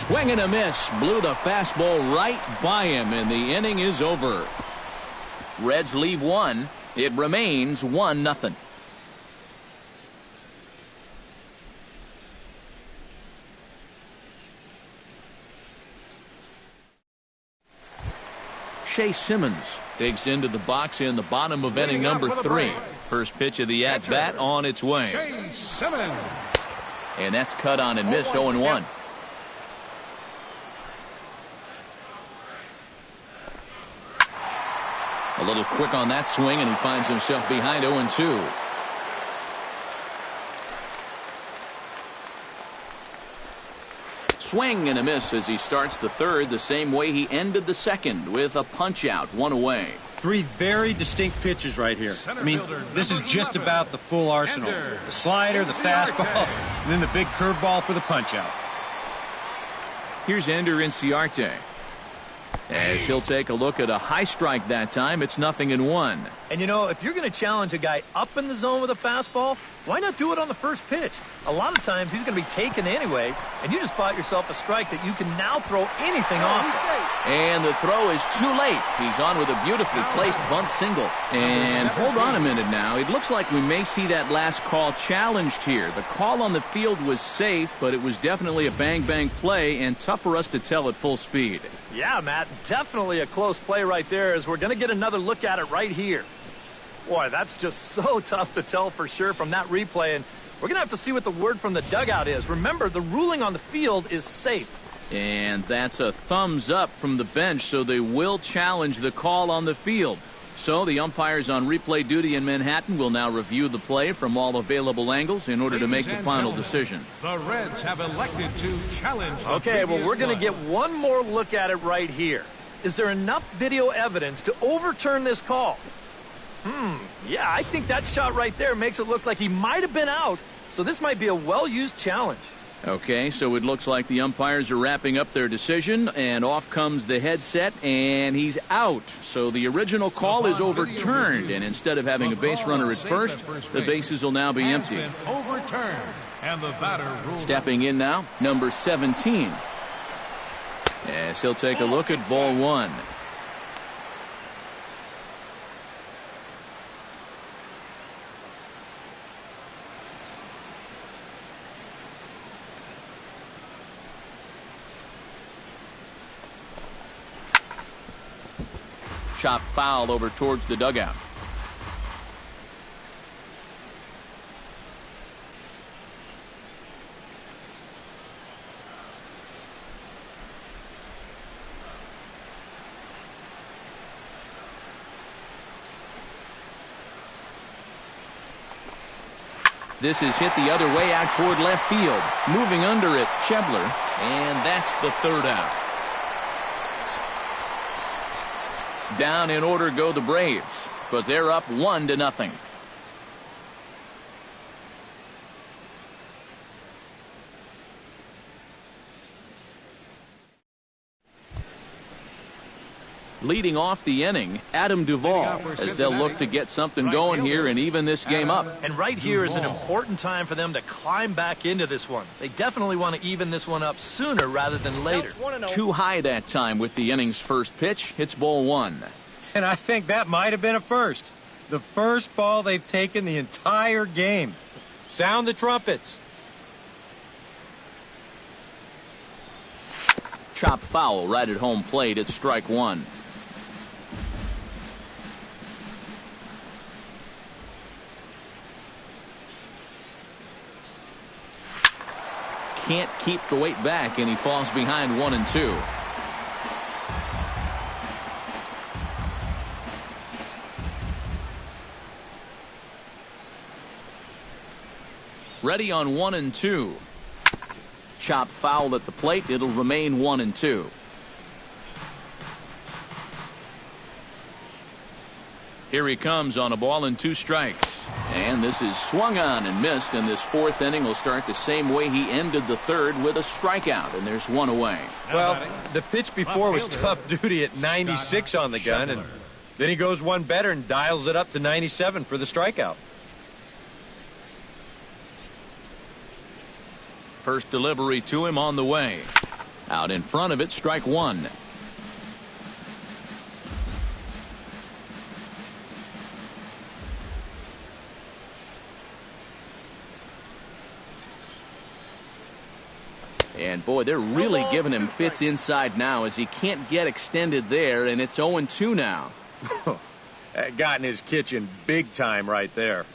Swing and a miss. Blew the fastball right by him, and the inning is over. Reds leave one. It remains 1-0. Chase Simmons digs into the box in the bottom of inning number 3. First pitch of the at-bat on its way. Chase Simmons. And that's cut on and missed. 0-1. A little quick on that swing, and he finds himself behind 0-2. Swing and a miss as he starts the third the same way he ended the second, with a punch out, 1 away. 3 very distinct pitches right here. I mean, this is just about the full arsenal. The slider, the fastball, and then the big curveball for the punch out. Here's Ender Inciarte. As he'll take a look at a high strike that time. It's 0-1. And you know, if you're going to challenge a guy up in the zone with a fastball, why not do it on the first pitch? A lot of times he's going to be taken anyway, and you just bought yourself a strike that you can now throw anything off of. And the throw is too late. He's on with a beautifully placed bunt single. And hold on a minute now. It looks like we may see that last call challenged here. The call on the field was safe, but it was definitely a bang-bang play and tough for us to tell at full speed. Yeah, Matt, definitely a close play right there, as we're going to get another look at it right here. Boy, that's just so tough to tell for sure from that replay, and we're going to have to see what the word from the dugout is. Remember, the ruling on the field is safe. And that's a thumbs up from the bench, so they will challenge the call on the field. So the umpires on replay duty in Manhattan will now review the play from all available angles in order to make the final decision. The Reds have elected to challenge. Okay, well, we're going to get one more look at it right here. Is there enough video evidence to overturn this call? Yeah, I think that shot right there makes it look like he might have been out. So this might be a well-used challenge. Okay, so it looks like the umpires are wrapping up their decision, and off comes the headset, and he's out. So the original call is overturned, and instead of having a base runner at first, the bases will now be empty. Overturned, and the batter stepping in now, number 17. As he'll take a look at ball 1. Chop foul over towards the dugout. This is hit the other way out toward left field. Moving under it, Schebler, and that's the third out. Down in order go the Braves, but they're up 1-0. Leading off the inning, Adam Duvall, as they'll look to get something going here and even this game up. And right here is an important time for them to climb back into this one. They definitely want to even this one up sooner rather than later. Too high that time with the inning's first pitch. It's ball 1. And I think that might have been a first. The first ball they've taken the entire game. Sound the trumpets. Chop foul right at home plate. It's strike 1. Can't keep the weight back, and he falls behind 1-2. Ready on 1-2. Chop foul at the plate. It'll remain 1-2. Here he comes on a ball and 2 strikes. And this is swung on and missed, and this fourth inning will start the same way he ended the third, with a strikeout, and there's 1 away. Well, the pitch before was tough duty at 96 on the gun, and then he goes one better and dials it up to 97 for the strikeout. First delivery to him on the way. Out in front of it, strike one. And boy, they're really giving him fits inside now as he can't get extended there, and it's 0-2 now. That got in his kitchen big time right there.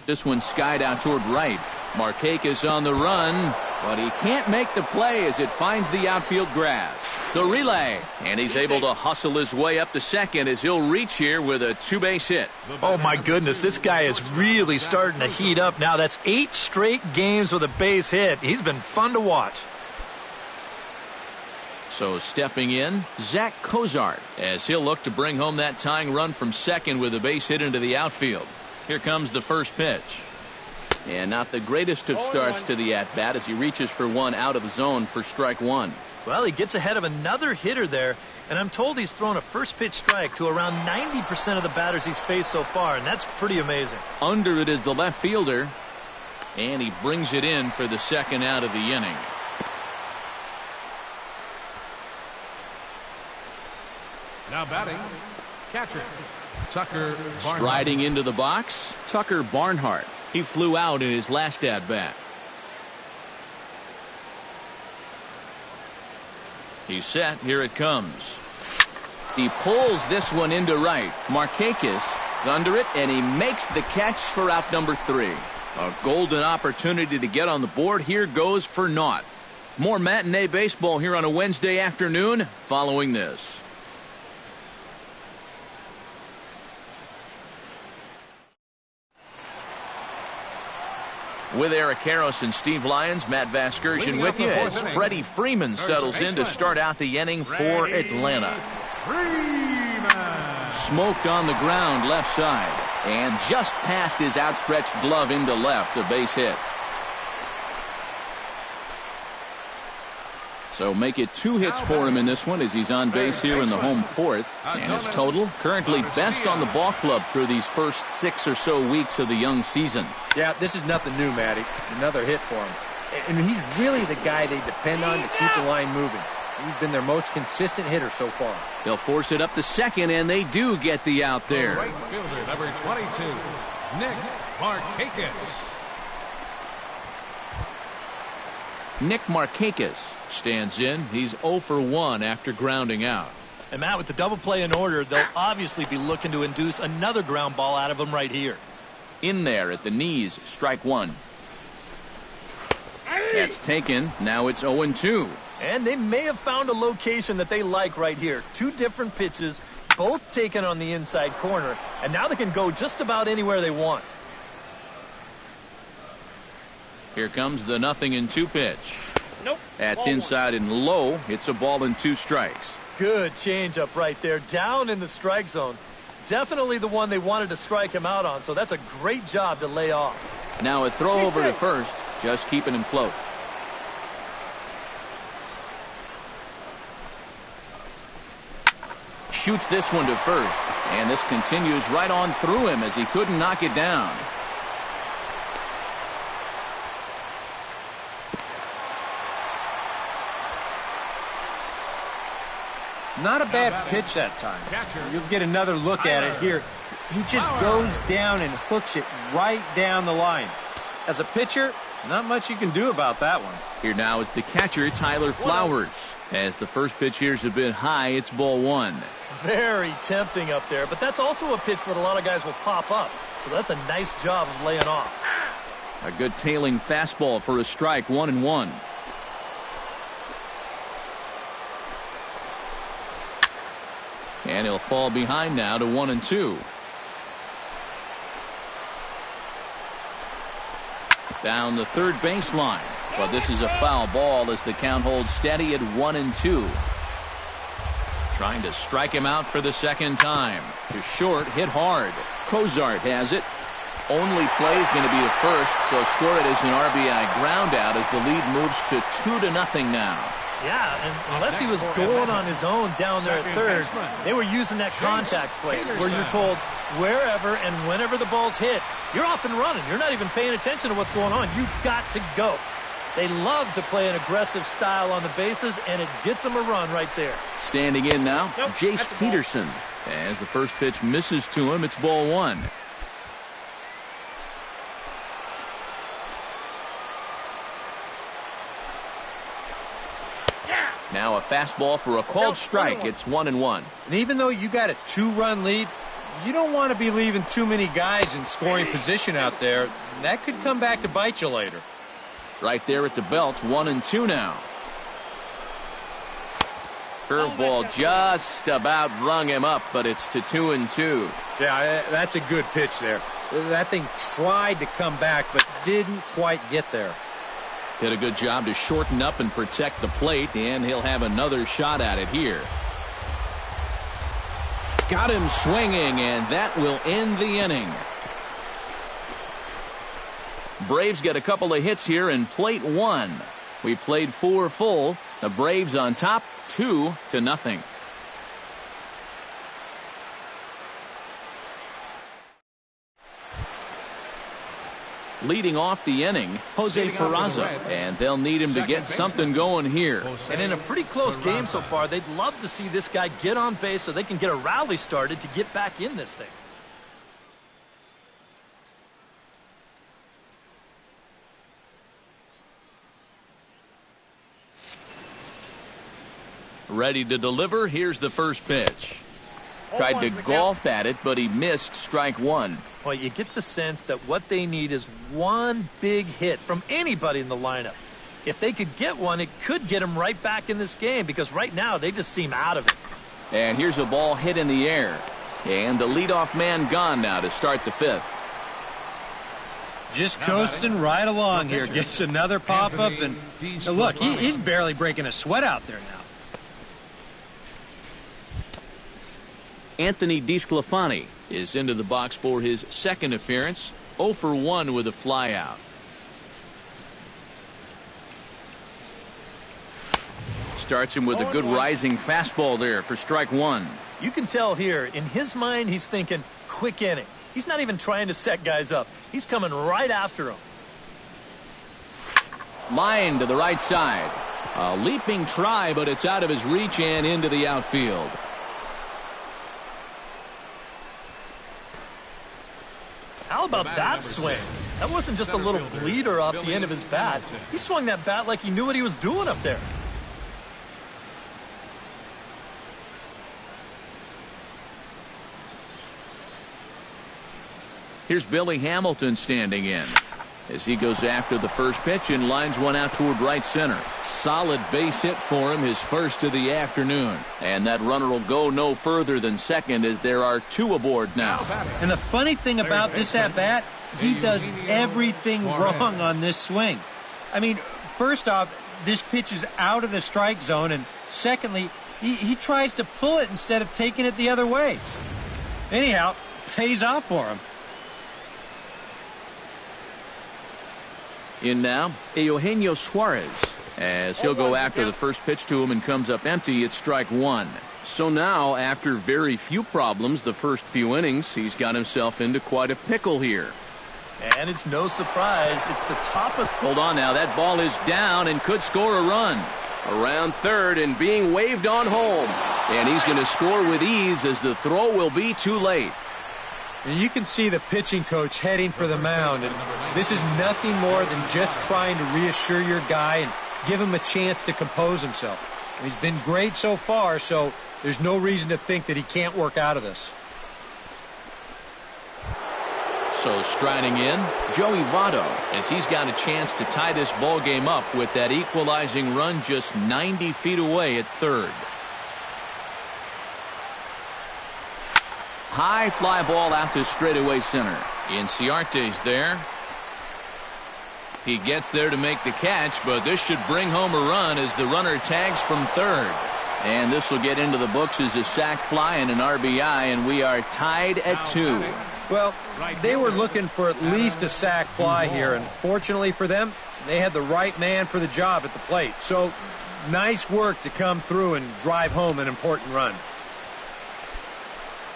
This one skied out toward right. Markakis on the run, but he can't make the play as it finds the outfield grass. The relay, and he's able to hustle his way up to second as he'll reach here with a two-base hit. Oh, my goodness, this guy is really starting to heat up now. That's 8 straight games with a base hit. He's been fun to watch. So stepping in, Zach Cozart, as he'll look to bring home that tying run from second with a base hit into the outfield. Here comes the first pitch. And not the greatest of starts to the at-bat as he reaches for one out of the zone for strike one. Well, he gets ahead of another hitter there, and I'm told he's thrown a first pitch strike to around 90% of the batters he's faced so far, and that's pretty amazing. Under it is the left fielder, and he brings it in for the second out of the inning. Now batting, catcher, Tucker Barnhart. Striding into the box, Tucker Barnhart. He flew out in his last at-bat. He's set. Here it comes. He pulls this one into right. Markakis is under it, and he makes the catch for out number 3. A golden opportunity to get on the board. Here goes for naught. More matinee baseball here on a Wednesday afternoon following this. With Eric Karros and Steve Lyons, Matt Vasgersian with you as Freddie Freeman settles in to start out the inning for Atlanta. Smoked on the ground left side and just past his outstretched glove into left, a base hit. So make it 2 hits for him in this one as he's on base here in the home 4th. And his total currently best on the ball club through these first 6 or so weeks of the young season. Yeah, this is nothing new, Matty. Another hit for him. And he's really the guy they depend on to keep the line moving. He's been their most consistent hitter so far. They'll force it up to second, and they do get the out there. Right fielder, number 22, Nick Markakis. Nick Markakis stands in. He's 0 for 1 after grounding out. And Matt, with the double play in order, they'll obviously be looking to induce another ground ball out of him right here. In there at the knees, strike one. That's taken. Now it's 0-2. And they may have found a location that they like right here. 2 different pitches, both taken on the inside corner, and now they can go just about anywhere they want. Here comes the 0-2 pitch. Nope. That's inside and low. It's a ball and 2 strikes. Good changeup right there, down in the strike zone. Definitely the one they wanted to strike him out on, so that's a great job to lay off. Now a throw over to first, just keeping him close. Shoots this one to first, and this continues right on through him as he couldn't knock it down. Not a bad pitch that time. You'll get another look at it here. He just goes down and hooks it right down the line. As a pitcher, not much you can do about that one. Here now is the catcher, Tyler Flowers. As the first pitch here's a bit high, it's ball 1. Very tempting up there, but that's also a pitch that a lot of guys will pop up. So that's a nice job of laying off. A good tailing fastball for a strike, 1-1. And he'll fall behind now to 1-2. Down the third baseline. But this is a foul ball as the count holds steady at 1-2. Trying to strike him out for the second time. To short, hit hard. Cozart has it. Only play is going to be to first, so score it as an RBI ground out as the lead moves to 2-0 now. Yeah, and unless he was going on his own down there at third, they were using that contact play where you're told wherever and whenever the ball's hit, you're off and running. You're not even paying attention to what's going on. You've got to go. They love to play an aggressive style on the bases, and it gets them a run right there. Standing in now, Jace Peterson. As the first pitch misses to him, it's ball one. Now a fastball for a called strike. It's 1-1. And even though you got a 2-run lead, you don't want to be leaving too many guys in scoring position out there. That could come back to bite you later. Right there at the belt, 1-2 now. Curveball just about rung him up, but it's to 2-2. Yeah, that's a good pitch there. That thing tried to come back, but didn't quite get there. Did a good job to shorten up and protect the plate, and he'll have another shot at it here. Got him swinging, and that will end the inning. Braves get a couple of hits here in plate one. We played 4 full. The Braves on top, 2-0. Leading off the inning, Jose Peraza, and they'll need him to get something going here. And in a pretty close game so far, they'd love to see this guy get on base so they can get a rally started to get back in this thing. Ready to deliver. Here's the first pitch. Tried to golf at it, but he missed strike one. Well, you get the sense that what they need is one big hit from anybody in the lineup. If they could get one, it could get them right back in this game, because right now they just seem out of it. And here's a ball hit in the air. And the leadoff man gone now to start the fifth. Just coasting right along here. Gets another pop-up, and look, he's barely breaking a sweat out there now. Anthony DeSclafani is into the box for his second appearance. 0 for 1 with a flyout. Starts him with a good rising fastball there for strike one. You can tell here, in his mind, he's thinking quick inning. He's not even trying to set guys up. He's coming right after them. Line to the right side. A leaping try, but it's out of his reach and into the outfield. How about that swing? That wasn't just a little bleeder off the end of his bat. He swung that bat like he knew what he was doing up there. Here's Billy Hamilton standing in as he goes after the first pitch and lines one out toward right center. Solid base hit for him, his first of the afternoon. And that runner will go no further than second, as there are 2 aboard now. And the funny thing about this at-bat, he does everything wrong on this swing. I mean, first off, this pitch is out of the strike zone, and secondly, he tries to pull it instead of taking it the other way. Anyhow, pays off for him. In now, Eugenio Suarez, as he'll go after the first pitch to him and comes up empty. It's strike one. So now, after very few problems the first few innings, he's got himself into quite a pickle here. And it's no surprise. It's the top of... Hold on now. That ball is down and could score a run. Around third and being waved on home. And he's going to score with ease, as the throw will be too late. And you can see the pitching coach heading for the mound. And this is nothing more than just trying to reassure your guy and give him a chance to compose himself. And he's been great so far, so there's no reason to think that he can't work out of this. So striding in, Joey Votto, as he's got a chance to tie this ball game up with that equalizing run just 90 feet away at third. High fly ball out to straightaway center. Inciarte's there. He gets there to make the catch, but this should bring home a run as the runner tags from third. And this will get into the books as a sac fly and an RBI, and we are tied at 2. Well, they were looking for at least a sac fly here, and fortunately for them, they had the right man for the job at the plate. So, nice work to come through and drive home an important run.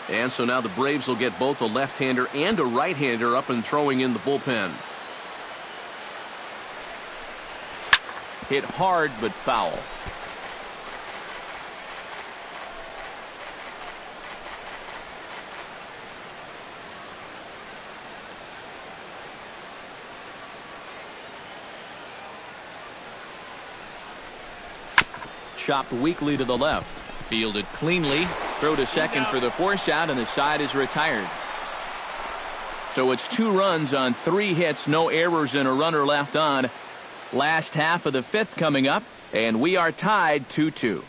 And so now the Braves will get both a left-hander and a right-hander up and throwing in the bullpen. Hit hard but foul. Chopped weakly to the left. Fielded cleanly. Throw to second for the force out, and the side is retired. So it's 2 runs on 3 hits, no errors, and a runner left on. Last half of the 5th coming up, and we are tied 2-2.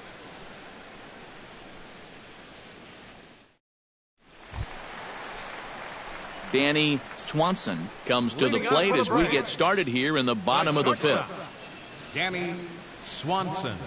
Danny Swanson comes to the plate as we get started here in the bottom of the 5th. Danny Swanson.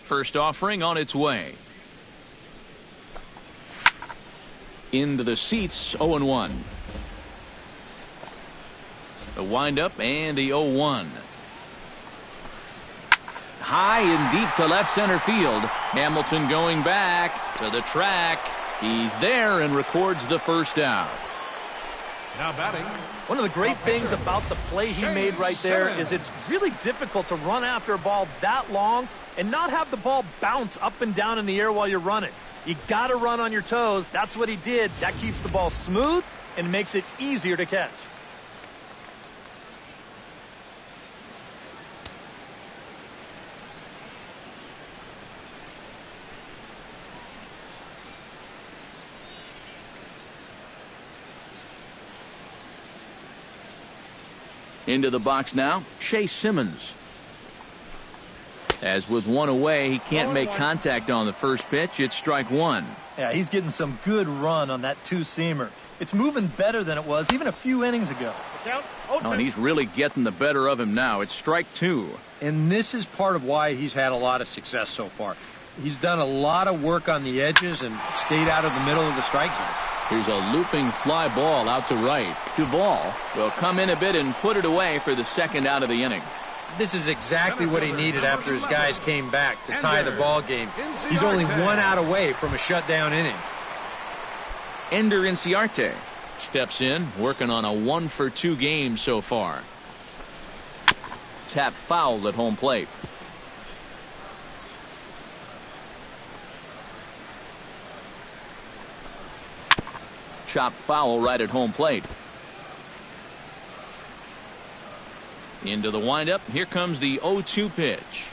First offering on its way. Into the seats, 0-1. The windup and the 0-1. High and deep to left center field. Hamilton going back to the track. He's there and records the first out. Now batting. One of the great things about the play he made right there is it's really difficult to run after a ball that long and not have the ball bounce up and down in the air while you're running. You got to run on your toes. That's what he did. That keeps the ball smooth and makes it easier to catch. Into the box now, Chase Simmons. As with 1 away, he can't make contact on the first pitch. It's strike 1. Yeah, he's getting some good run on that 2-seamer. It's moving better than it was even a few innings ago. And he's really getting the better of him now. It's strike 2. And this is part of why he's had a lot of success so far. He's done a lot of work on the edges and stayed out of the middle of the strike zone. Here's a looping fly ball out to right. Duvall will come in a bit and put it away for the second out of the inning. This is exactly what he needed after his guys came back to tie the ball game. He's only 1 out away from a shutdown inning. Ender Inciarte steps in, working on a 1-for-2 game so far. Tap foul at home plate. Chop foul right at home plate. Into the windup. Here comes the 0-2 pitch.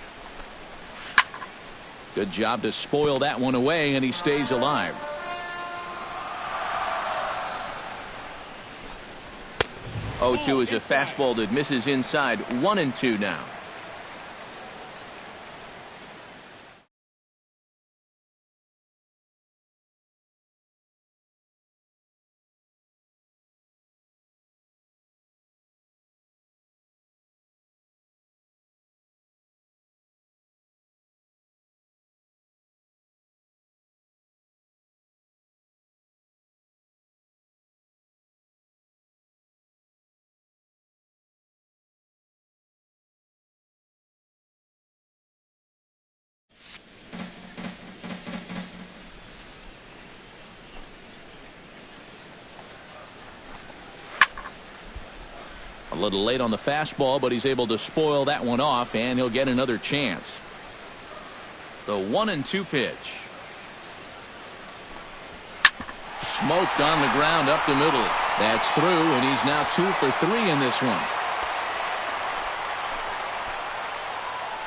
Good job to spoil that one away, and he stays alive. Oh, 2 is a fastball that misses inside. 1-2 now. A little late on the fastball, but he's able to spoil that one off, and he'll get another chance. The 1-2 pitch. Smoked on the ground up the middle. That's through, and he's now 2 for 3 in this one.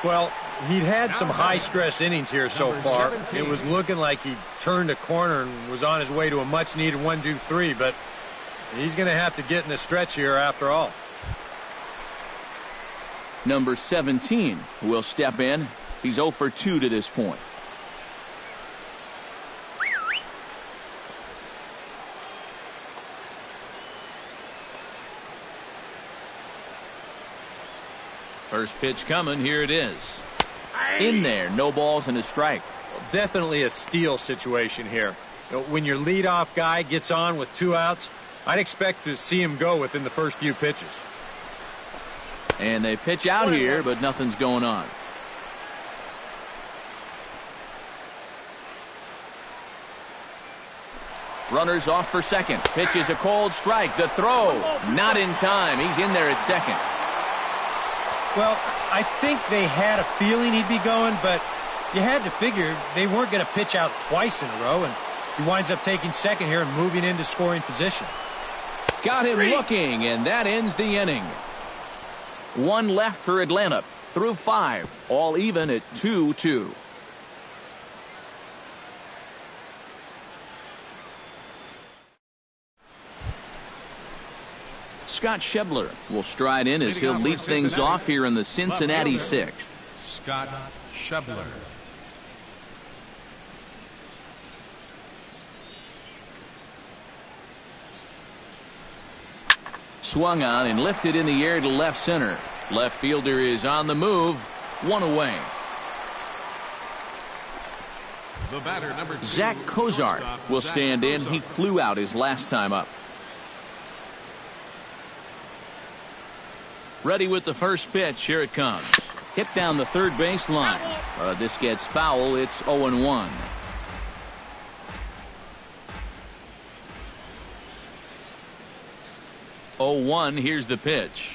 Well, he'd had some high-stress innings here so far. It was looking like he turned a corner and was on his way to a much-needed 1-2-3, but he's going to have to get in the stretch here after all. Number 17 will step in. He's 0 for 2 to this point. First pitch coming. Here it is. In there. No balls and a strike. Definitely a steal situation here. When your leadoff guy gets on with 2 outs, I'd expect to see him go within the first few pitches. And they pitch out here, but nothing's going on. Runners off for second. Pitch is a cold strike. The throw, not in time. He's in there at second. Well, I think they had a feeling he'd be going, but you had to figure they weren't going to pitch out twice in a row, and he winds up taking second here and moving into scoring position. Got him looking, and that ends the inning. 1 left for Atlanta through 5, all even at 2-2. Scott Schebler will stride in as he'll lead things off here in the Cincinnati 6th. Scott Schebler. Swung on and lifted in the air to left center. Left fielder is on the move. 1 away. The batter, number 2, Zach Kozar will stand in. He flew out his last time up. Ready with the first pitch. Here it comes. Hit down the third base line. This gets foul. It's 0-1. Here's the pitch.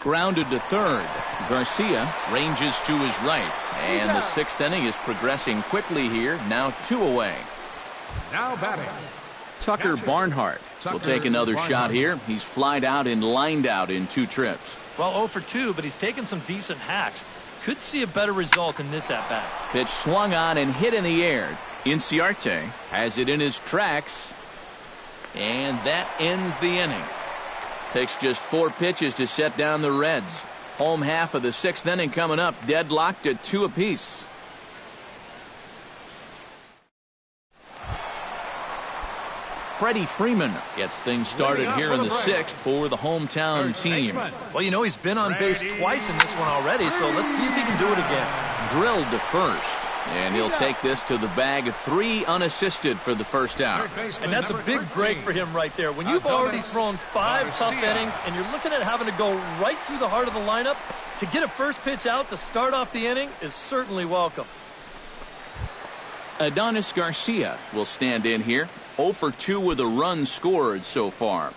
Grounded to third. Garcia ranges to his right. And the 6th inning is progressing quickly here. Now 2 away. Now batting, Tucker Barnhart will take another shot here. He's flied out and lined out in 2 trips. Well, 0 for 2, but he's taken some decent hacks. Could see a better result in this at-bat. Pitch swung on and hit in the air. Inciarte has it in his tracks. And that ends the inning. Takes just 4 pitches to set down the Reds. Home half of the 6th inning coming up, deadlocked at 2 apiece. Freddie Freeman gets things started here in the 6th for the hometown team. Well, you know, he's been on base twice in this one already, so let's see if he can do it again. Drilled to first. And he'll take this to the bag. 3 unassisted for the first out. And that's a big break for him right there. When you've already thrown 5 tough innings and you're looking at having to go right through the heart of the lineup, to get a first pitch out to start off the inning is certainly welcome. Adonis Garcia will stand in here. 0 for 2 with a run scored so far.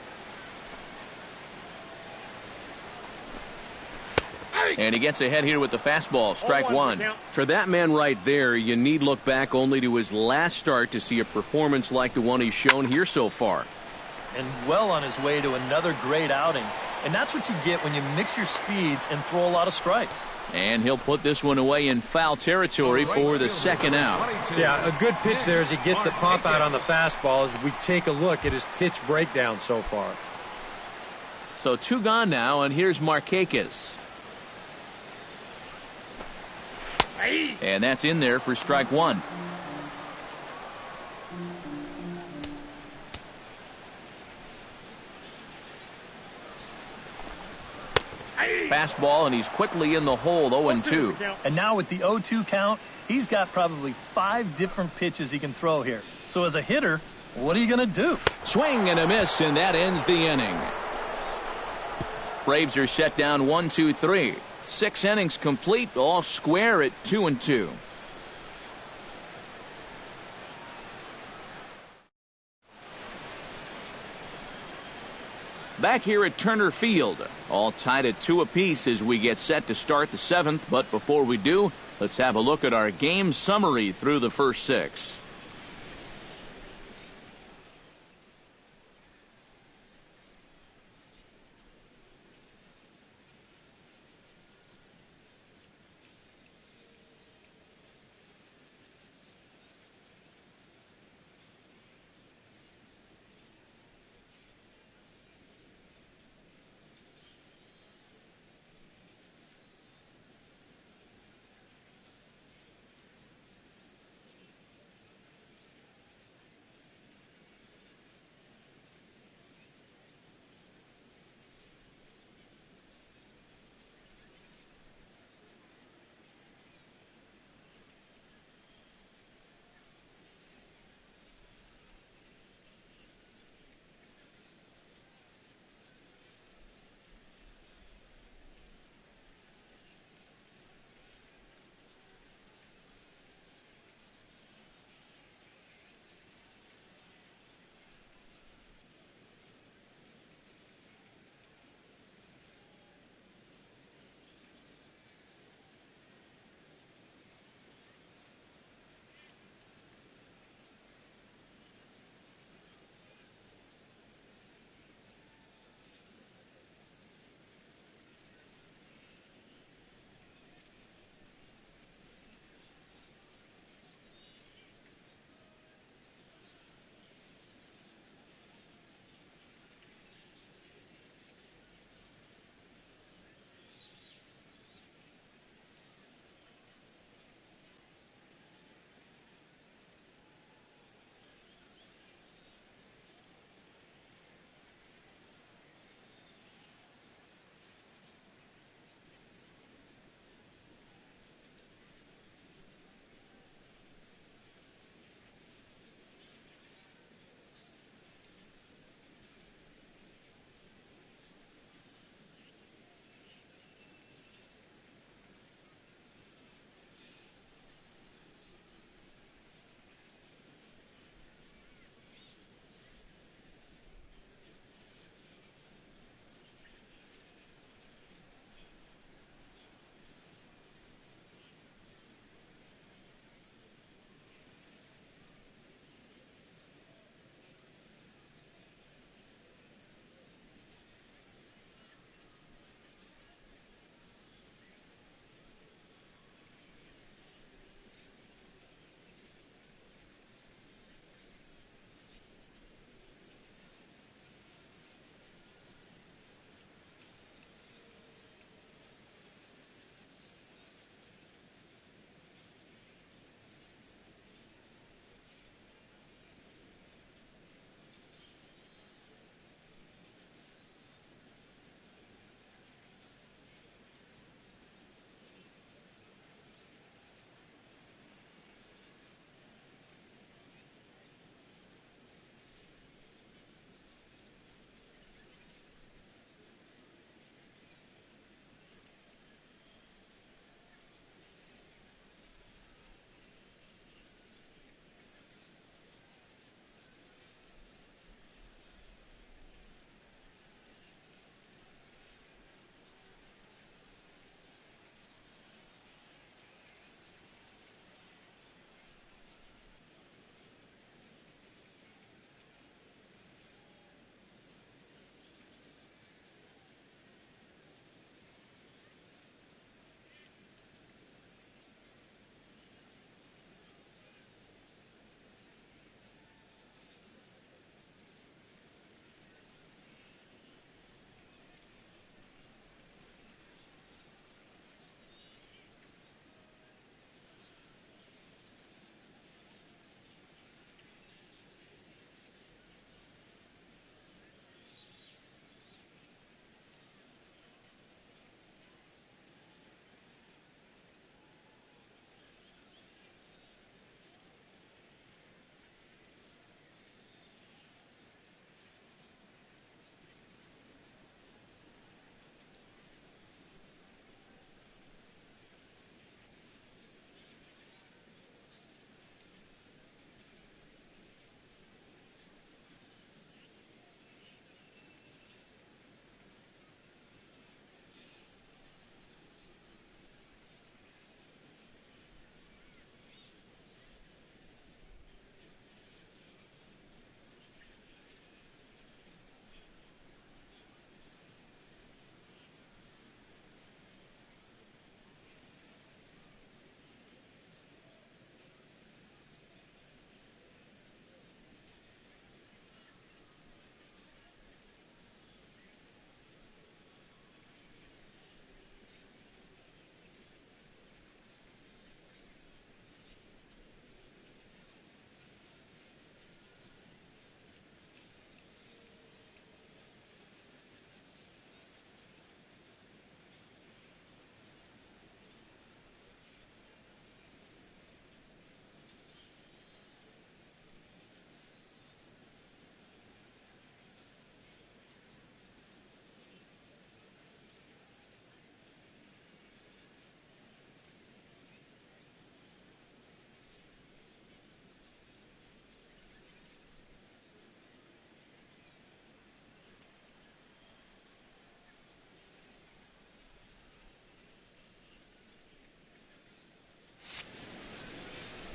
And he gets ahead here with the fastball. Strike 1. For that man right there, you need look back only to his last start to see a performance like the one he's shown here so far. And well on his way to another great outing. And that's what you get when you mix your speeds and throw a lot of strikes. And he'll put this one away in foul territory for the 2nd out. Yeah, a good pitch there as he gets the pop out on the fastball as we take a look at his pitch breakdown so far. So 2 gone now, and here's Markakis. And that's in there for strike 1. Fastball, and he's quickly in the hole. 0-2. And now with the 0-2 count, he's got probably 5 different pitches he can throw here. So as a hitter, what are you going to do? Swing and a miss, and that ends the inning. Braves are set down 1-2-3. 6 innings complete, all square at 2-2. Back here at Turner Field, all tied at 2 apiece as we get set to start the 7th. But before we do, let's have a look at our game summary through the first 6.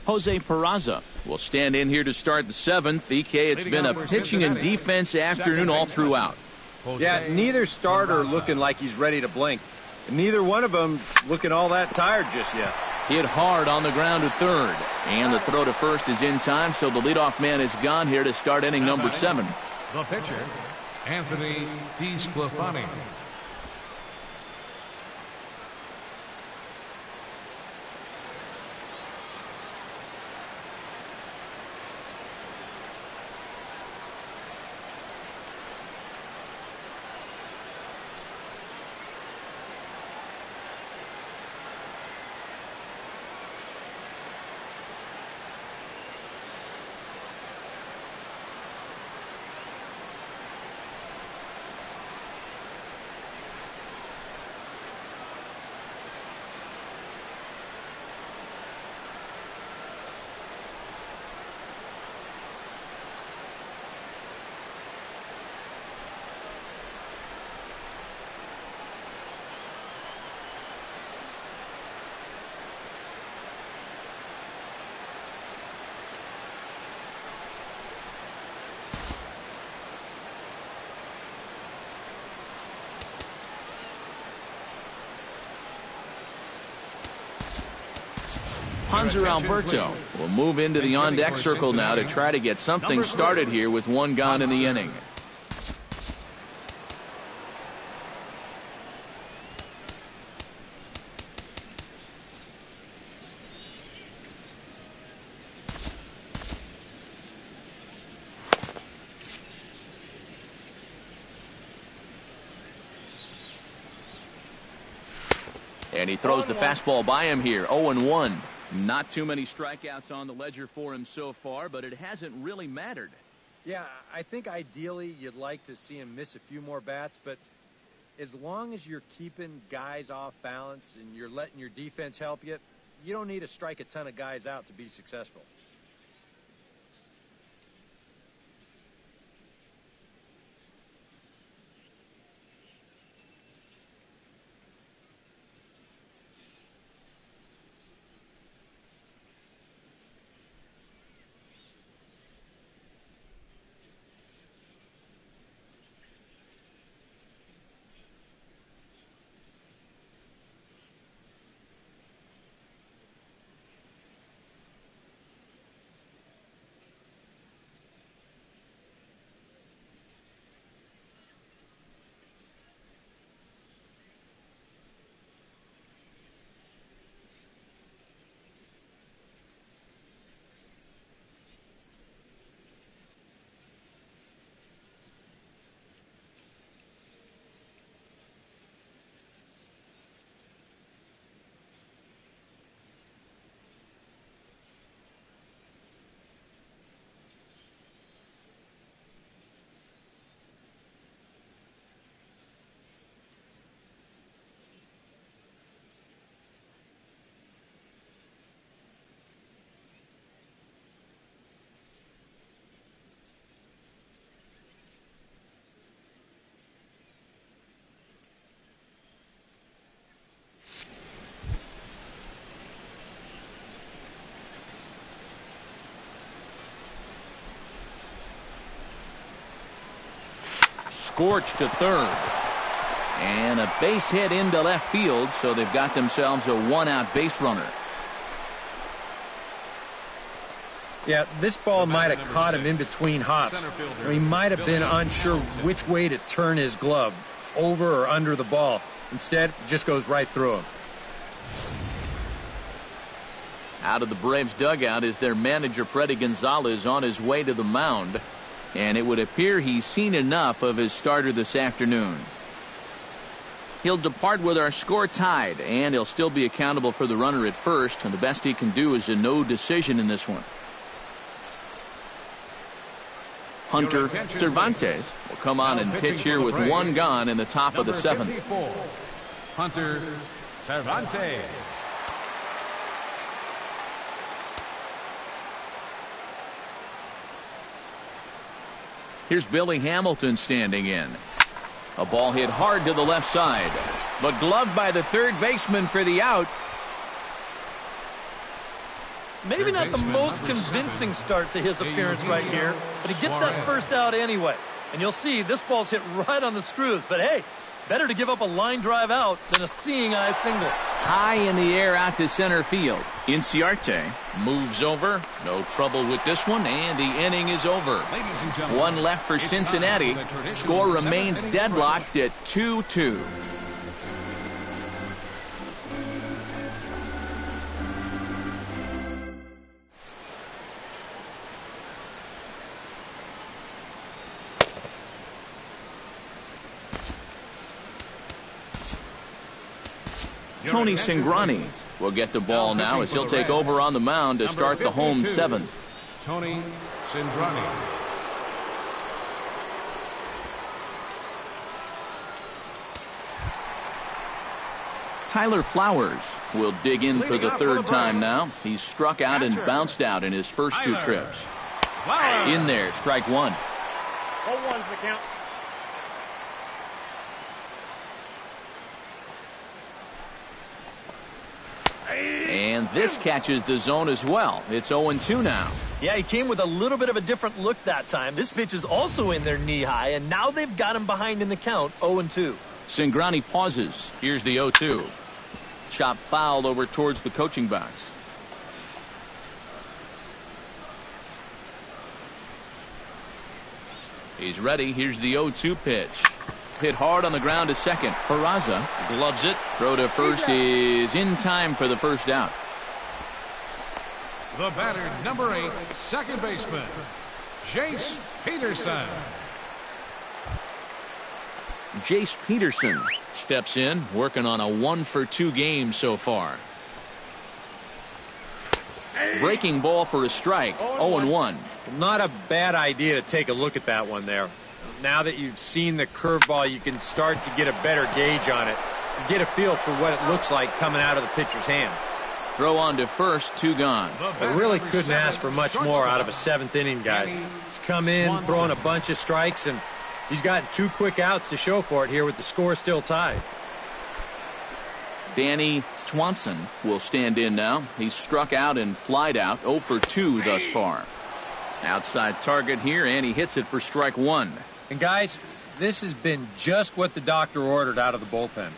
Jose Peraza will stand in here to start the 7th. EK, it's been a pitching and defense afternoon all throughout. Yeah, neither starter looking like he's ready to blink. And neither one of them looking all that tired just yet. Hit hard on the ground to third. And the throw to first is in time, so the leadoff man is gone here to start inning number 7. The pitcher, Anthony DeSclafani. Hanser Alberto will move into the on-deck circle now to try to get something started here with one gone in the inning. And he throws the fastball by him here, 0-1. Not too many strikeouts on the ledger for him so far, but it hasn't really mattered. Yeah, I think ideally you'd like to see him miss a few more bats, but as long as you're keeping guys off balance and you're letting your defense help you, you don't need to strike a ton of guys out to be successful. Scorched to third. And a base hit into left field, so they've got themselves a one-out base runner. Yeah, this ball might have caught him in between hops. He might have been unsure which way to turn his glove, over or under the ball. Instead, it just goes right through him. Out of the Braves dugout is their manager, Freddie Gonzalez, on his way to the mound. And it would appear he's seen enough of his starter this afternoon. He'll depart with our score tied, and he'll still be accountable for the runner at first, and the best he can do is a no decision in this one. Hunter Cervantes will come on and pitch here with one gone in the top of the 7th. Hunter Cervantes. Here's Billy Hamilton standing in. A ball hit hard to the left side, but gloved by the third baseman for the out. maybe not the most convincing start to his appearance right here, but he gets that first out anyway. And you'll see this ball's hit right on the screws. But hey, better to give up a line drive out than a seeing eye single. High in the air out to center field. Inciarte moves over. No trouble with this one, and the inning is over. One left for Cincinnati. Score remains deadlocked at 2-2. Tony Cingrani will get the ball now as he'll take over on the mound to start the home seventh. Tony Cingrani. Tyler Flowers will dig in for the third time now. He's struck out and bounced out in his first two trips. In there, strike one. 0-1's the count. And this catches the zone as well. It's 0-2 now. Yeah, he came with a little bit of a different look that time. This pitch is also in there knee high, and now they've got him behind in the count, 0-2. Cingrani pauses. Here's the 0-2. Chop fouled over towards the coaching box. He's ready. Here's the 0-2 pitch. Hit hard on the ground to second. Peraza gloves it. Throw to first is in time for the first out. The batter, number 8, second baseman, Jace Peterson. Jace Peterson steps in, working on a 1-for-2 game so far. Breaking ball for a strike. 0-1. Not a bad idea to take a look at that one there. Now that you've seen the curveball, you can start to get a better gauge on it. Get a feel for what it looks like coming out of the pitcher's hand. Throw on to first, 2 gone. I really couldn't ask for much more out of a 7th inning guy. He's come in, throwing a bunch of strikes, and he's gotten 2 quick outs to show for it here with the score still tied. Danny Swanson will stand in now. He's struck out and flied out, 0-for-2 thus far. Outside target here, and he hits it for strike 1. And guys, this has been just what the doctor ordered out of the bullpen.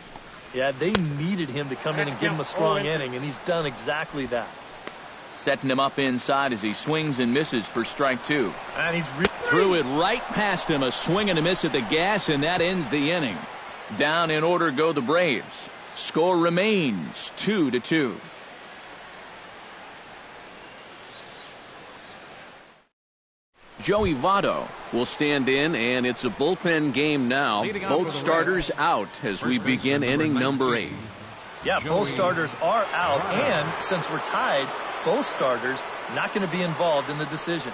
Yeah, they needed him to come in and give him a strong inning, and he's done exactly that. Setting him up inside as he swings and misses for strike 2. And he's threw it right past him, a swing and a miss at the gas, and that ends the inning. Down in order go the Braves. Score remains 2-2. Joey Votto will stand in, and it's a bullpen game now. Both starters out as we begin inning number 8. Yeah, both starters are out, and since we're tied, both starters not going to be involved in the decision.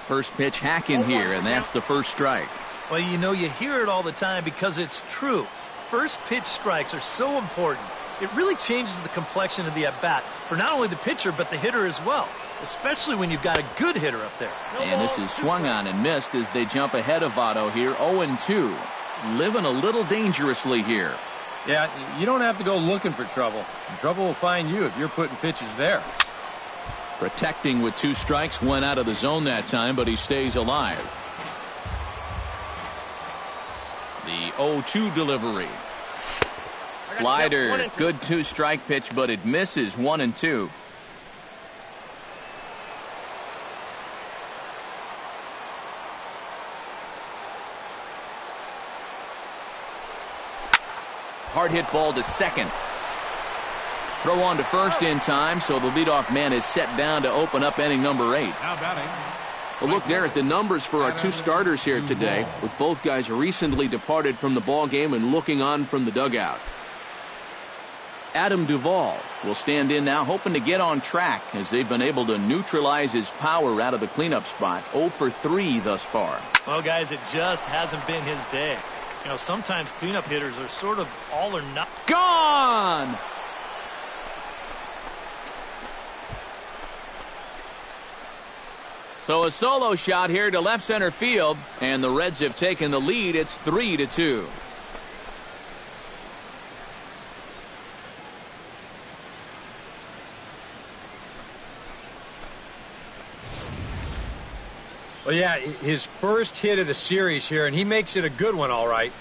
First pitch hack in here, and that's the first strike. Well, you know, you hear it all the time because it's true. First pitch strikes are so important. It really changes the complexion of the at-bat for not only the pitcher but the hitter as well, especially when you've got a good hitter up there. And this is swung on and missed as they jump ahead of Votto here, 0-2. Living a little dangerously here. Yeah, you don't have to go looking for trouble. Trouble will find you if you're putting pitches there. Protecting with 2 strikes, went out of the zone that time, but he stays alive. The 0-2 delivery. Slider, good 2-strike pitch, but it misses. 1-2. Hard hit ball to second. Throw on to first in time, so the leadoff man is set down to open up inning number 8. Now batting. Well, look there at the numbers for our 2 starters here today, with both guys recently departed from the ball game and looking on from the dugout. Adam Duvall will stand in now, hoping to get on track as they've been able to neutralize his power out of the cleanup spot. 0-for-3 thus far. Well, guys, it just hasn't been his day. You know, sometimes cleanup hitters are sort of all or nothing. Gone! So a solo shot here to left center field, and the Reds have taken the lead. It's 3-2. Well, yeah, his first hit of the series here, and he makes it a good one, all right,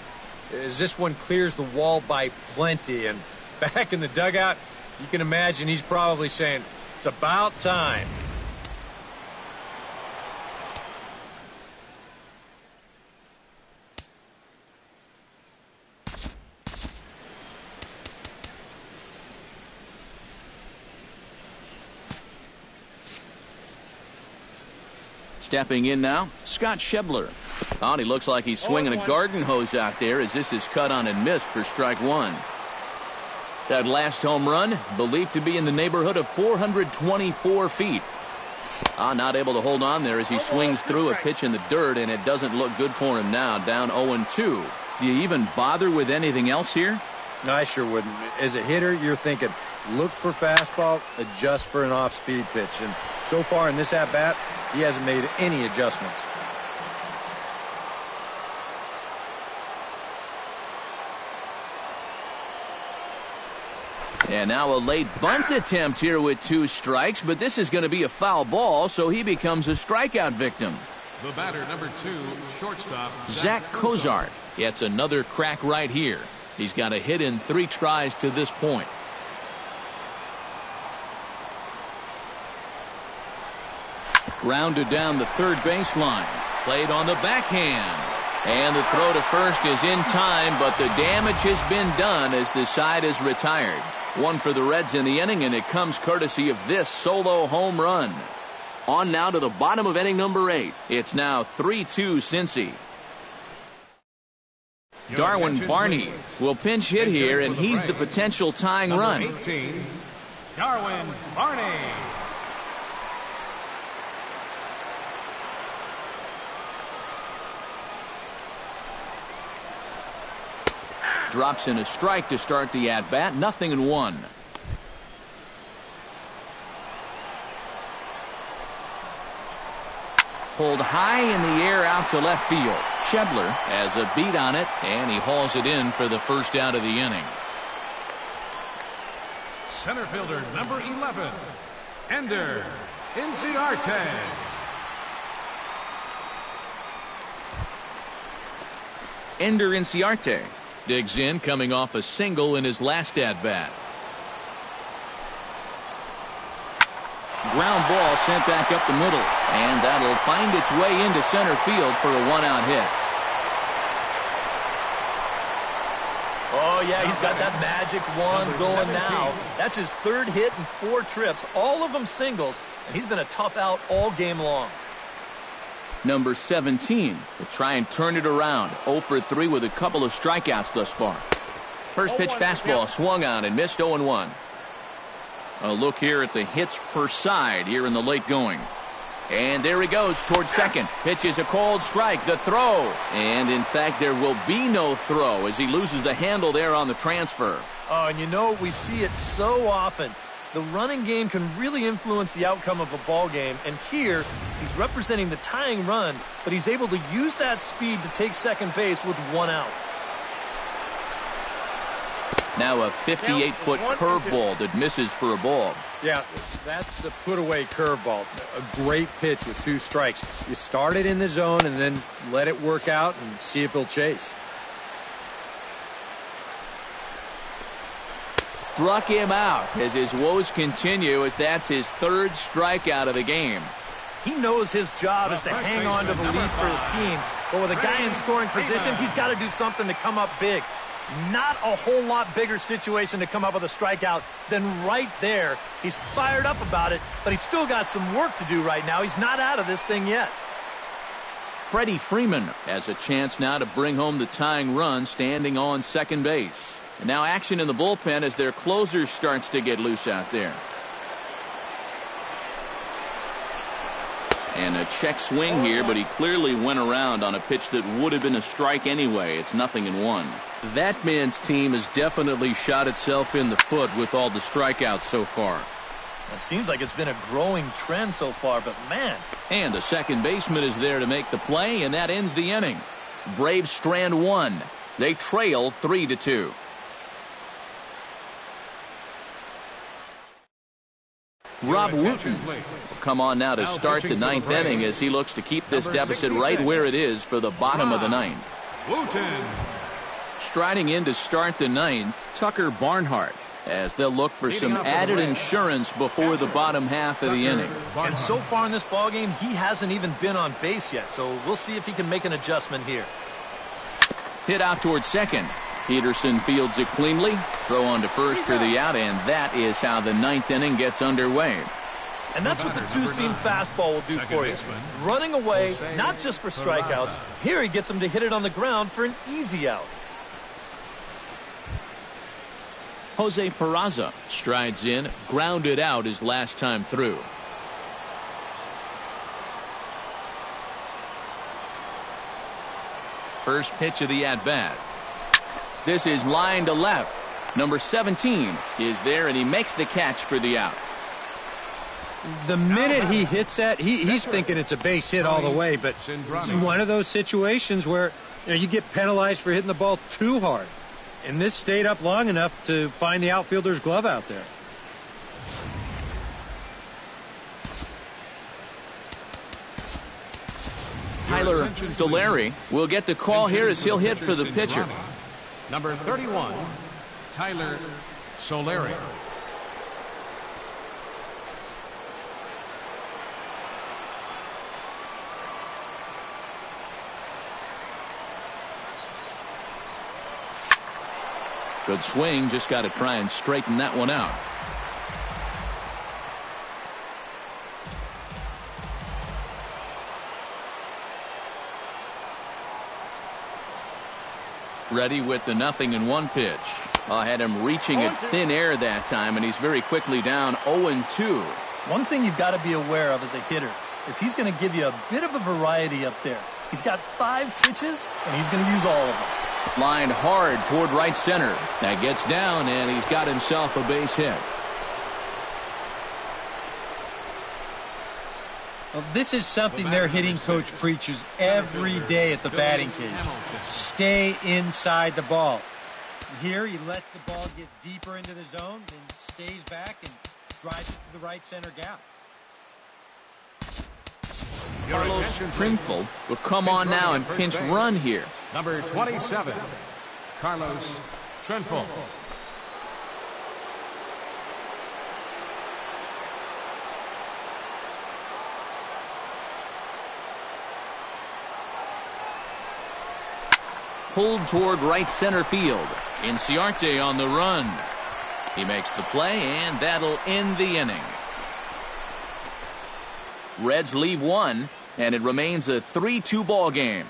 as this one clears the wall by plenty. And back in the dugout, you can imagine he's probably saying, it's about time. Stepping in now, Scott Schebler. Oh, he looks like he's swinging a garden hose out there as this is cut on and missed for strike one. That last home run believed to be in the neighborhood of 424 feet. Not able to hold on there as he swings through a pitch in the dirt, and it doesn't look good for him now, down 0-2. Do you even bother with anything else here? No, I sure wouldn't. As a hitter, you're thinking, look for fastball, adjust for an off-speed pitch. And so far in this at-bat, he hasn't made any adjustments. And now a late bunt attempt here with 2 strikes, but this is going to be a foul ball, so he becomes a strikeout victim. The batter, number 2, shortstop, Zach Cozart gets another crack right here. He's got a hit in 3 tries to this point. Grounded down the third baseline. Played on the backhand. And the throw to first is in time, but the damage has been done as the side is retired. 1 for the Reds in the inning, and it comes courtesy of this solo home run. On now to the bottom of inning number 8. It's now 3-2 Cincy. Darwin Barney will pinch hit here, and he's the potential tying run. 18, Darwin Barney. Drops in a strike to start the at-bat. 0-1. Pulled high in the air out to left field. Schebler has a beat on it, and he hauls it in for the first out of the inning. Center fielder, number 11, Ender Inciarte. Ender Inciarte digs in, coming off a single in his last at-bat. Ground ball sent back up the middle, and that'll find its way into center field for a 1-out hit. Oh, yeah, he's got that magic wand going now. That's his 3rd hit in 4 trips, all of them singles, and he's been a tough out all game long. Number 17 will try and turn it around. 0 for 3 with a couple of strikeouts thus far. First pitch fastball swung on and missed. 0-1. A look here at the hits per side here in the late going. And there he goes towards second. Pitch is a cold strike. The throw. And in fact, there will be no throw as he loses the handle there on the transfer. Oh, and you know, we see it so often. The running game can really influence the outcome of a ball game, and here he's representing the tying run, but he's able to use that speed to take second base with 1 out. Now a 58-foot curveball that misses for a ball. Yeah, that's the put-away curveball. A great pitch with 2 strikes. You start it in the zone and then let it work out and see if he'll chase. Struck him out as his woes continue, as that's his 3rd strikeout of the game. He knows his job is to hang on to the lead for his team, but with a guy in scoring position, he's got to do something to come up big. Not a whole lot bigger situation to come up with a strikeout than right there. He's fired up about it, but he's still got some work to do right now. He's not out of this thing yet. Freddie Freeman has a chance now to bring home the tying run, standing on second base. And now action in the bullpen as their closer starts to get loose out there. And a check swing here, but he clearly went around on a pitch that would have been a strike anyway. It's 0-1. That man's team has definitely shot itself in the foot with all the strikeouts so far. It seems like it's been a growing trend so far, but man. And the second baseman is there to make the play, and that ends the inning. Braves strand 1. They trail 3-2. Rob Wooten will come on now to start the ninth inning as he looks to keep this deficit right where it is for the bottom of the ninth. Wooten. Striding in to start the ninth, Tucker Barnhart, as they'll look for some added insurance before the bottom half of the inning. And so far in this ballgame, he hasn't even been on base yet, so we'll see if he can make an adjustment here. Hit out towards second. Peterson fields it cleanly. Throw on to first for the out, and that is how the ninth inning gets underway. And that's what the two-seam fastball will do for you. Running away, not just for strikeouts. Here he gets him to hit it on the ground for an easy out. Jose Peraza strides in, grounded out his last time through. First pitch of the at-bat. This is line to left. Number 17 is there, and he makes the catch for the out. The minute he hits that, he's thinking it's a base hit all the way, but it's one of those situations where you get penalized for hitting the ball too hard. And this stayed up long enough to find the outfielder's glove out there. Tyler Solari will get the call here as he'll hit for the pitcher. Number 31, Tyler Solari. Good swing, just got to try and straighten that one out. Ready with the 0-1 pitch. I had him reaching at thin air that time, and he's very quickly down 0-2. One thing you've got to be aware of as a hitter is he's going to give you a bit of a variety up there. He's got 5 pitches, and he's going to use all of them. Lined hard toward right center. That gets down, and he's got himself a base hit. Well, this is something their hitting coach preaches every day at the batting cage. Stay inside the ball. Here he lets the ball get deeper into the zone and stays back and drives it to the right center gap. Carlos Trinfel will come on now and pinch run here. Number 27, Carlos Trinfel. Pulled toward right center field. Inciarte on the run. He makes the play, and that'll end the inning. Reds leave one, and it remains a 3-2 ball game.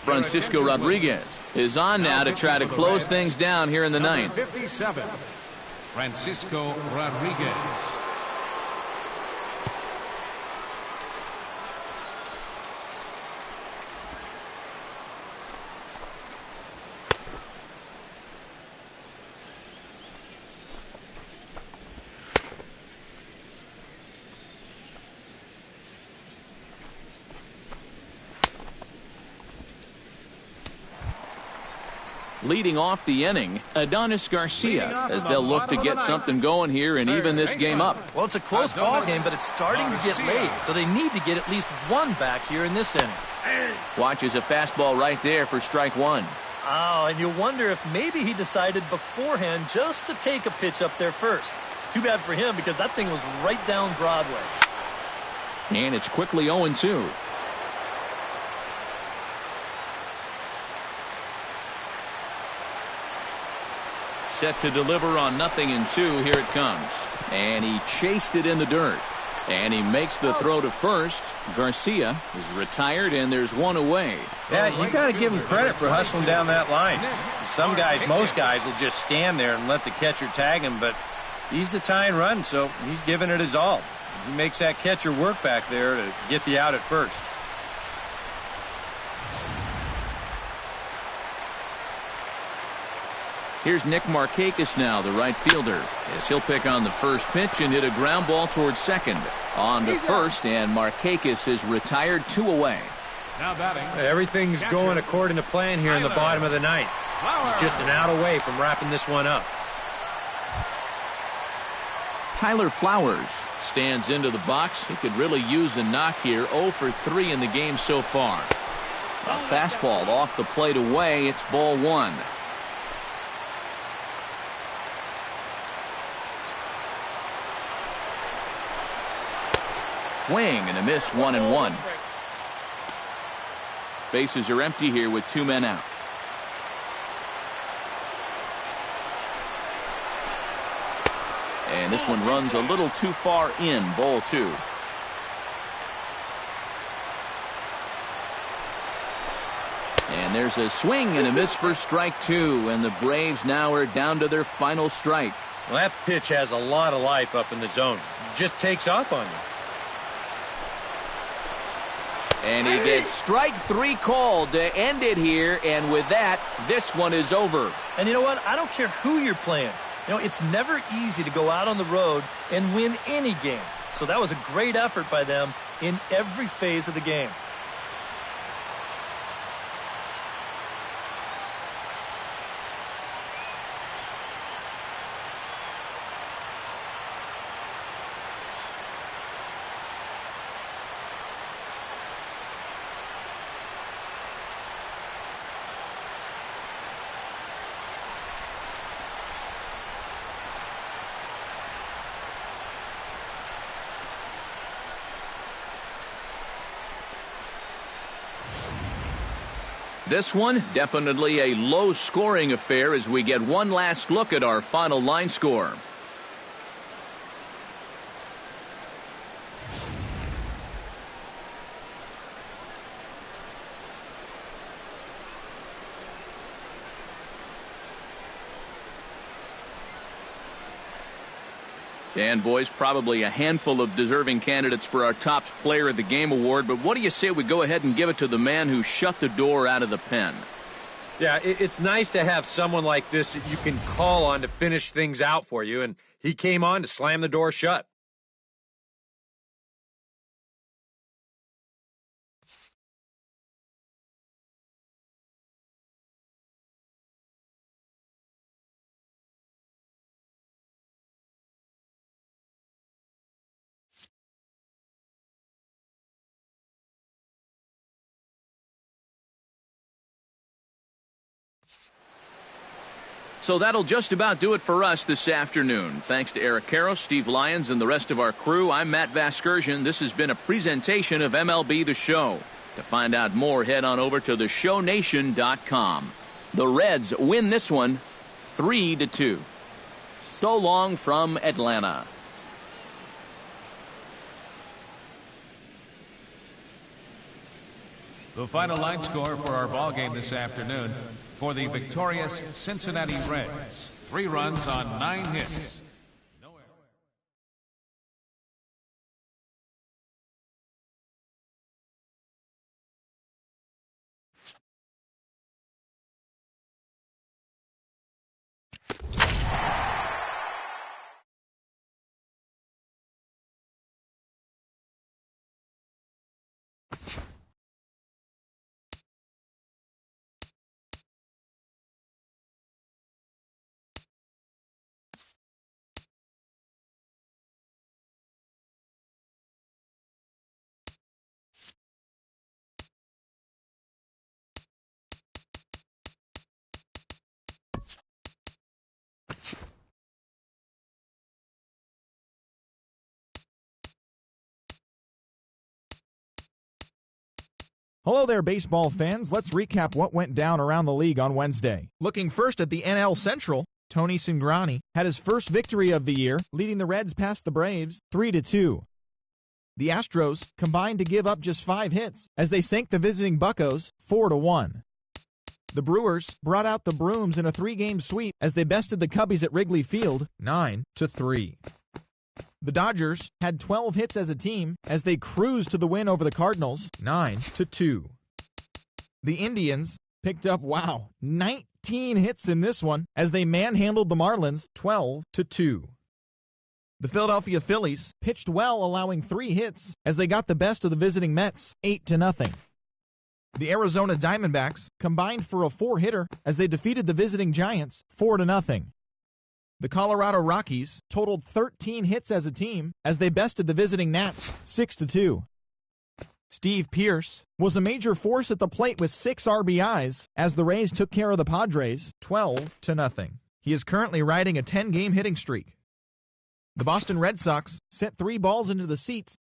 Francisco Rodriguez is on now to try to close things down here in the ninth. 57, Francisco Rodriguez. Leading off the inning, Adonis Garcia, as they'll look to get something going here and even this game up. Well, it's a close ball game, but it's starting to get late, so they need to get at least one back here in this inning. Watches a fastball right there for strike one. Oh, and you wonder if maybe he decided beforehand just to take a pitch up there first. Too bad for him, because that thing was right down Broadway. And it's quickly 0-2. Set to deliver on 0-2. Here it comes. And he chased it in the dirt. And he makes the throw to first. Garcia is retired, and there's one away. Yeah, you got to give him credit for hustling down that line. Some guys, most guys, will just stand there and let the catcher tag him, but he's the tying run, so he's giving it his all. He makes that catcher work back there to get the out at first. Here's Nick Markakis now, the right fielder, as he'll pick on the first pitch and hit a ground ball towards second. On to first, and Markakis is retired, 2 away. Now batting. Everything's going according to plan here in the bottom of the ninth. Just an out away from wrapping this one up. Tyler Flowers stands into the box. He could really use a knock here. 0 for 3 in the game so far. A fastball off the plate away. It's ball 1. Swing and a miss, 1-1. Bases are empty here with 2 men out. And this one runs a little too far in, ball 2. And there's a swing and a miss for strike 2, and the Braves now are down to their final strike. Well, that pitch has a lot of life up in the zone. Just takes off on you. And he gets strike 3 called to end it here, and with that, this one is over. And you know what? I don't care who you're playing. You know, it's never easy to go out on the road and win any game. So that was a great effort by them in every phase of the game. This one, definitely a low-scoring affair as we get one last look at our final line score. And, boys, probably a handful of deserving candidates for our top player of the game award. But what do you say we go ahead and give it to the man who shut the door out of the pen? Yeah, it's nice to have someone like this that you can call on to finish things out for you. And he came on to slam the door shut. So that'll just about do it for us this afternoon. Thanks to Eric Karros, Steve Lyons, and the rest of our crew. I'm Matt Vasgersian. This has been a presentation of MLB The Show. To find out more, head on over to theshownation.com. The Reds win this one 3-2. So long from Atlanta. The final line score for our ball game this afternoon: for the victorious Cincinnati Reds, 3 runs on 9 hits. Hello there, baseball fans. Let's recap what went down around the league on Wednesday. Looking first at the NL Central, Tony Cingrani had his first victory of the year, leading the Reds past the Braves 3-2. The Astros combined to give up just 5 hits as they sank the visiting Buccos 4-1. The Brewers brought out the brooms in a 3-game sweep as they bested the Cubbies at Wrigley Field 9-3. The Dodgers had 12 hits as a team as they cruised to the win over the Cardinals 9-2. The Indians picked up, 19 16 hits in this one as they manhandled the Marlins 12-2. The Philadelphia Phillies pitched well, allowing 3 hits as they got the best of the visiting Mets 8-0. The Arizona Diamondbacks combined for a 4-hitter as they defeated the visiting Giants 4-0. The Colorado Rockies totaled 13 hits as a team as they bested the visiting Nats 6-2. Steve Pearce was a major force at the plate with 6 RBIs as the Rays took care of the Padres 12-0. He is currently riding a 10-game hitting streak. The Boston Red Sox sent 3 balls into the seats